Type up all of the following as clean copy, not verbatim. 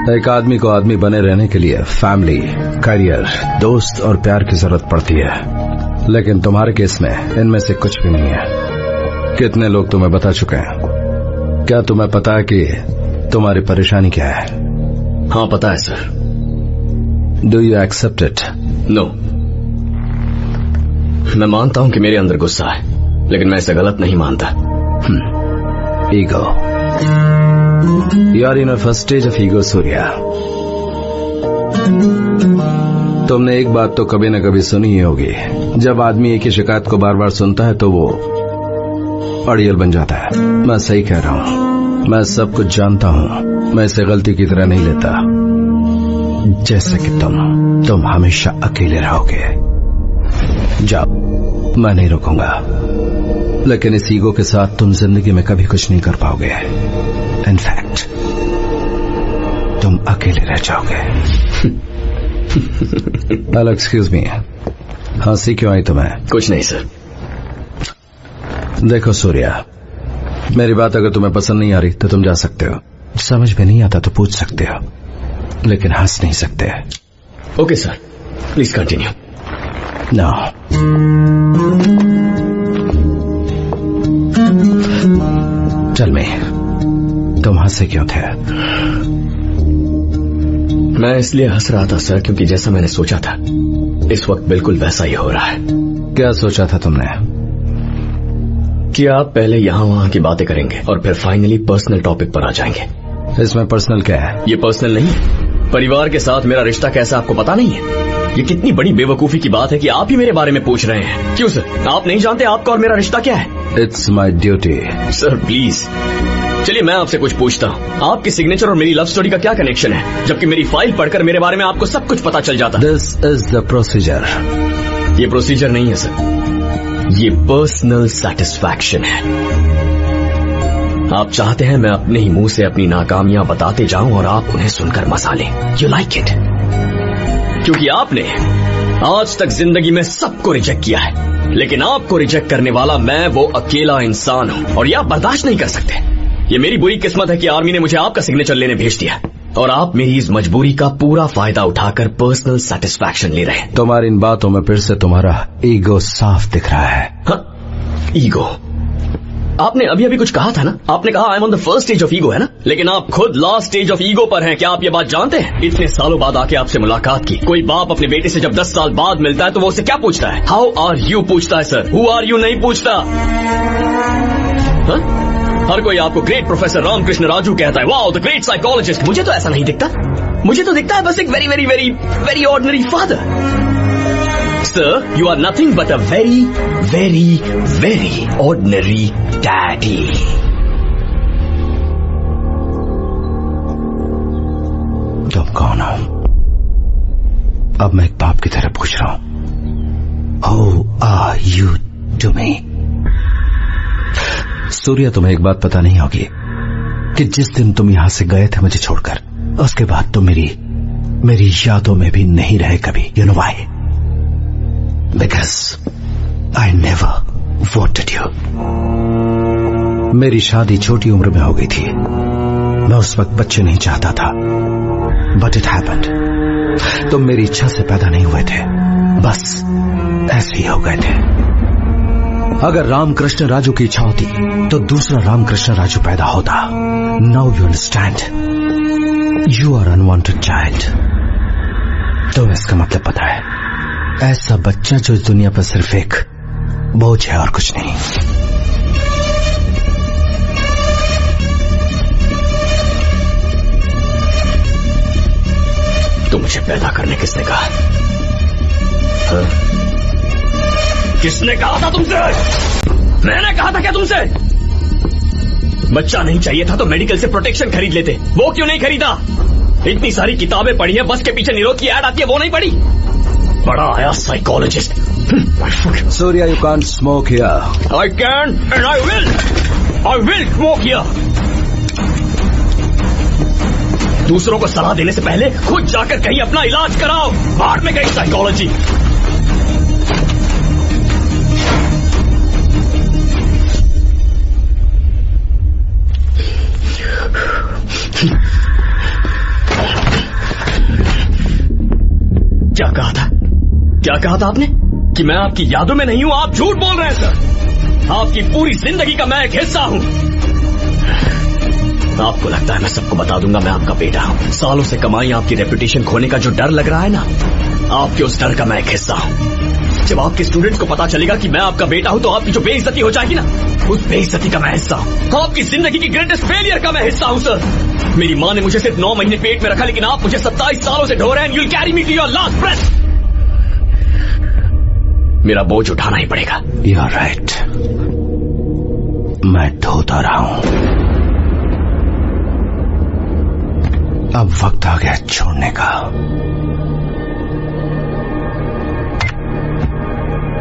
एक आदमी को आदमी बने रहने के लिए फैमिली, करियर, दोस्त और प्यार की जरूरत पड़ती है, लेकिन तुम्हारे केस में इनमें से कुछ भी नहीं है। कितने लोग तुम्हें बता चुके हैं? क्या तुम्हें पता है कि तुम्हारी परेशानी क्या है? हाँ पता है sir. Do you accept it? No. मैं मानता हूं कि मेरे अंदर गुस्सा है, लेकिन मैं इसे गलत नहीं मानता। Ego. You are in a first stage of ego, Surya. तुमने एक बात तो कभी न कभी सुनी ही होगी, जब आदमी एक ही शिकायत को बार बार सुनता है तो वो अड़ियल बन जाता है। मैं सही कह रहा हूँ, मैं सब कुछ जानता हूँ, मैं इसे गलती की तरह नहीं लेता। जैसे कि तुम हमेशा अकेले रहोगे। जाओ, मैं नहीं रुकूंगा, लेकिन इस ईगो के साथ तुम जिंदगी में कभी कुछ नहीं कर पाओगे। इनफैक्ट तुम अकेले रह जाओगे। एक्सक्यूज मी, हंसी क्यों आई तुम्हें? कुछ नहीं सर। देखो सूर्या, मेरी बात अगर तुम्हें पसंद नहीं आ रही तो तुम जा सकते हो, समझ में नहीं आता तो पूछ सकते हो, लेकिन हंस नहीं सकते। Okay sir, please continue. No. चल मैं, तुम हंसे क्यों थे? मैं इसलिए हंस रहा था सर क्योंकि जैसा मैंने सोचा था इस वक्त बिल्कुल वैसा ही हो रहा है। क्या सोचा था तुमने? कि आप पहले यहाँ वहाँ की बातें करेंगे और फिर फाइनली पर्सनल टॉपिक पर आ जाएंगे। इसमें पर्सनल क्या है? ये पर्सनल नहीं है। परिवार के साथ मेरा रिश्ता कैसा आपको पता नहीं है? ये कितनी बड़ी बेवकूफी की बात है कि आप ही मेरे बारे में पूछ रहे हैं। क्यों सर, आप नहीं जानते आपका और मेरा रिश्ता क्या है? It's my duty. Sir please, चलिए मैं आपसे कुछ पूछता हूँ। आपकी सिग्नेचर और मेरी लव स्टोरी का क्या कनेक्शन है, जबकि मेरी फाइल पढ़कर मेरे बारे में आपको सब कुछ पता चल जाता? This is the procedure. ये प्रोसीजर नहीं है सर, ये पर्सनल सेटिस्फैक्शन है। आप चाहते हैं मैं अपने ही मुंह से अपनी नाकामियां बताते जाऊं और आप उन्हें सुनकर मजा लें। You like it? क्योंकि आपने आज तक जिंदगी में सबको रिजेक्ट किया है, लेकिन आपको रिजेक्ट करने वाला मैं वो अकेला इंसान हूं और ये आप बर्दाश्त नहीं कर सकते। ये मेरी बुरी किस्मत है कि आर्मी ने मुझे आपका सिग्नेचर लेने भेज दिया और आप मेरी इस मजबूरी का पूरा फायदा उठाकर पर्सनल सेटिस्फैक्शन ले रहे हैं। तुम्हारी इन बातों में फिर से तुम्हारा ईगो साफ दिख रहा है। हाँ, ईगो? आपने अभी अभी कुछ कहा था ना, आपने कहा I am on the first stage of ego, है ना? लेकिन आप खुद लास्ट स्टेज ऑफ ईगो पर हैं। क्या आप ये बात जानते हैं? इतने सालों बाद आके आपसे मुलाकात की। कोई बाप अपने बेटे से जब 10 साल बाद मिलता है तो वो उसे क्या पूछता है? हाउ आर यू पूछता है सर, हु आर यू नहीं पूछता। हा? हर कोई आपको ग्रेट प्रोफेसर रामकृष्ण राजू कहता है, वाओ द ग्रेट साइकोलॉजिस्ट। मुझे तो ऐसा नहीं दिखता, मुझे तो दिखता है बस एक very very very very ordinary father. Sir, you are nothing but a very, very, very ordinary daddy. तुम कौन हो? अब मैं एक बाप की तरह पूछ रहा हूं। Who are you to me? Surya, तुम्हें एक बात पता नहीं होगी कि जिस दिन तुम यहां से गए थे मुझे छोड़कर, उसके बाद तुम मेरी यादों में भी नहीं रहे कभी। You know why? Because I never wanted you. मेरी शादी छोटी उम्र में हो गई थी, मैं उस वक्त बच्चे नहीं चाहता था, but it happened. तुम मेरी इच्छा से पैदा नहीं हुए थे, बस ऐसे ही हो गए थे। अगर रामकृष्ण राजू की इच्छा होती तो दूसरा रामकृष्ण राजू पैदा होता। Now you understand. You are unwanted child. तो इसका मतलब पता है, ऐसा बच्चा जो इस दुनिया पर सिर्फ एक बोझ है और कुछ नहीं। तो मुझे पैदा करने किसने कहा? हाँ? किसने कहा था तुमसे? मैंने कहा था क्या तुमसे? बच्चा नहीं चाहिए था तो मेडिकल से प्रोटेक्शन खरीद लेते, वो क्यों नहीं खरीदा? इतनी सारी किताबें पढ़ी है, बस के पीछे निरोध की ऐड आती है वो नहीं पढ़ी? बड़ा आया psychologist. Surya, you can't smoke here. I can and I will smoke here. दूसरों को सलाह देने से पहले खुद जाकर कहीं अपना इलाज कराओ। बाहर में गई साइकोलॉजी। क्या कहा था आपने कि मैं आपकी यादों में नहीं हूं? आप झूठ बोल रहे हैं सर। आपकी पूरी जिंदगी का मैं एक हिस्सा हूं। आपको लगता है मैं सबको बता दूंगा मैं आपका बेटा हूं। सालों से कमाई आपकी रेपुटेशन खोने का जो डर लग रहा है ना, आपके उस डर का मैं एक हिस्सा हूं। जब आपके स्टूडेंट्स को पता चलेगा कि मैं आपका बेटा हूं तो आपकी जो बेइज्जती हो जाएगी ना, उस बेइज्जती का मैं हिस्सा हूं। आपकी जिंदगी की ग्रेटेस्ट फेलियर का मैं हिस्सा हूं सर। मेरी मां ने मुझे सिर्फ 9 महीने पेट में रखा, लेकिन आप मुझे 27 सालों से ढो रहे हैं। You'll carry me to your last breath। मेरा बोझ उठाना ही पड़ेगा। You're right। मैं ढोता रहा हूं। अब वक्त आ गया छोड़ने का।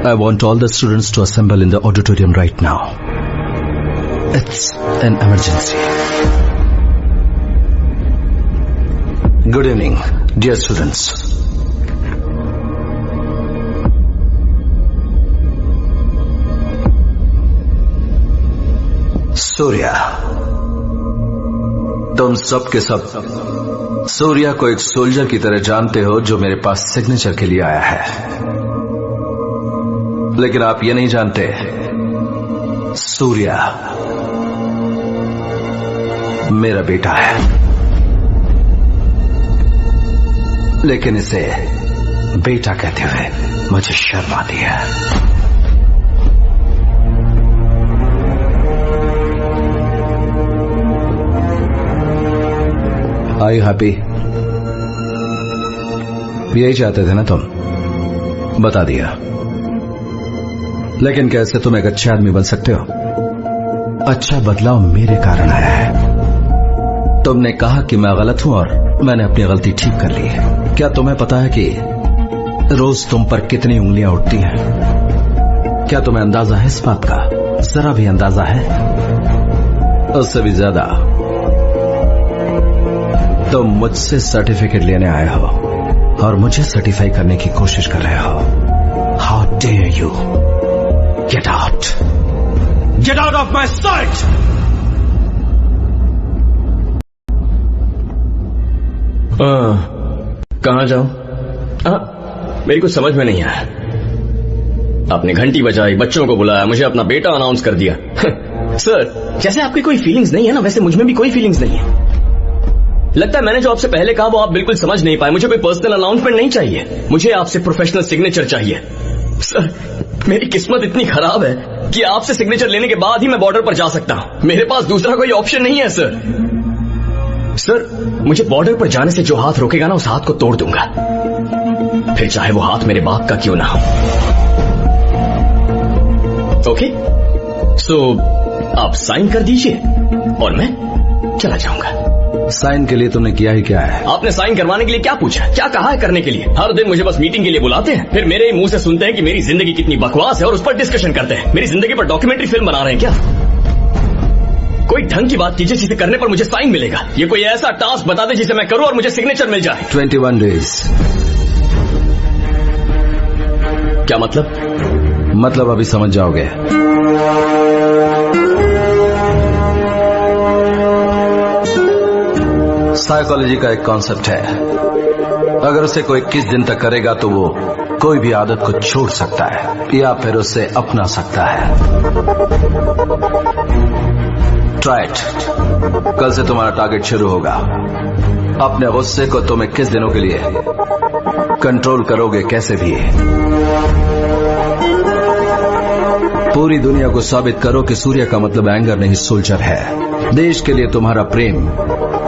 I want all the students to assemble in the auditorium right now. It's an emergency. Good evening, dear students. Surya, तुम सब के सब सूर्या को एक सोल्जर की तरह जानते हो जो मेरे पास सिग्नेचर के लिए आया है, लेकिन आप ये नहीं जानते सूर्या मेरा बेटा है। लेकिन इसे बेटा कहते हुए मुझे शर्म आती है। Are you happy? यही चाहते थे ना तुम? बता दिया। लेकिन कैसे तुम एक अच्छे आदमी बन सकते हो? अच्छा बदलाव मेरे कारण आया है। तुमने कहा कि मैं गलत हूं और मैंने अपनी गलती ठीक कर ली है। क्या तुम्हें पता है कि रोज तुम पर कितनी उंगलियां उठती हैं? क्या तुम्हें अंदाजा है इस बात का? जरा भी अंदाजा है? उससे भी ज्यादा तुम मुझसे सर्टिफिकेट लेने आए हो और मुझे सर्टिफाई करने की कोशिश कर रहे हो। How dare you! Get out! Get out of my sight! कहां जाऊं? मेरी कुछ समझ में नहीं आया। आपने घंटी बजाई, बच्चों को बुलाया, मुझे अपना बेटा अनाउंस कर दिया। सर, जैसे आपकी कोई फीलिंग्स नहीं है ना, वैसे मुझ में भी कोई फीलिंग्स नहीं है। लगता है मैंने जो आपसे पहले कहा वो आप बिल्कुल समझ नहीं पाए। मुझे कोई पर्सनल अनाउंसमेंट नहीं चाहिए, मुझे आपसे प्रोफेशनल सिग्नेचर चाहिए। सर, मेरी किस्मत इतनी खराब है कि आपसे सिग्नेचर लेने के बाद ही मैं बॉर्डर पर जा सकता हूं। मेरे पास दूसरा कोई ऑप्शन नहीं है सर। सर, मुझे बॉर्डर पर जाने से जो हाथ रोकेगा ना, उस हाथ को तोड़ दूंगा, फिर चाहे वो हाथ मेरे बाप का क्यों ना हो। ओके, सो आप साइन कर दीजिए और मैं चला जाऊंगा। साइन के लिए तुमने किया ही क्या है? आपने साइन करवाने के लिए क्या पूछा? क्या कहा है करने के लिए? हर दिन मुझे बस मीटिंग के लिए बुलाते हैं, फिर मेरे मुंह से सुनते हैं कि मेरी जिंदगी कितनी बकवास है और उस पर डिस्कशन करते हैं। मेरी जिंदगी पर डॉक्यूमेंट्री फिल्म बना रहे हैं क्या? कोई ढंग की बात कीजिए जिसे करने पर मुझे साइन मिलेगा। ये कोई ऐसा टास्क बता दे जिसे मैं करूं और मुझे सिग्नेचर मिल जाए। 21 डेज। क्या मतलब? मतलब अभी समझ जाओगे। साइकोलॉजी का एक कॉन्सेप्ट है, अगर उसे कोई 21 दिन तक करेगा तो वो कोई भी आदत को छोड़ सकता है या फिर उसे अपना सकता है। Try it. कल से तुम्हारा टारगेट शुरू होगा। अपने गुस्से को तुम 21 दिनों के लिए कंट्रोल करोगे कैसे भी। पूरी दुनिया को साबित करो कि सूर्य का मतलब एंगर नहीं सोल्जर है। देश के लिए तुम्हारा प्रेम,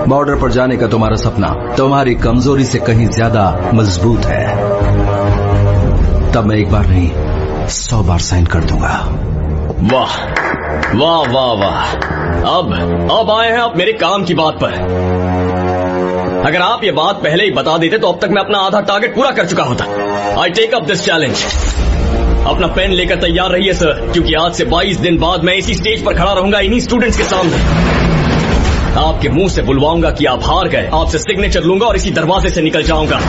बॉर्डर पर जाने का तुम्हारा सपना तुम्हारी कमजोरी से कहीं ज्यादा मजबूत है। तब मैं एक बार नहीं 100 बार साइन कर दूंगा। वाह वाह वाह वाह! अब आए हैं आप मेरे काम की बात पर। अगर आप ये बात पहले ही बता देते तो अब तक मैं अपना आधा टारगेट पूरा कर चुका होता। I take up this challenge. अपना पेन लेकर तैयार रहिए सर, क्योंकि आज से 22 दिन बाद मैं इसी स्टेज पर खड़ा रहूंगा इन्हीं स्टूडेंट्स के सामने। आपके मुंह से बुलवाऊंगा कि आप हार गए, आपसे सिग्नेचर लूंगा और इसी दरवाजे से निकल जाऊंगा।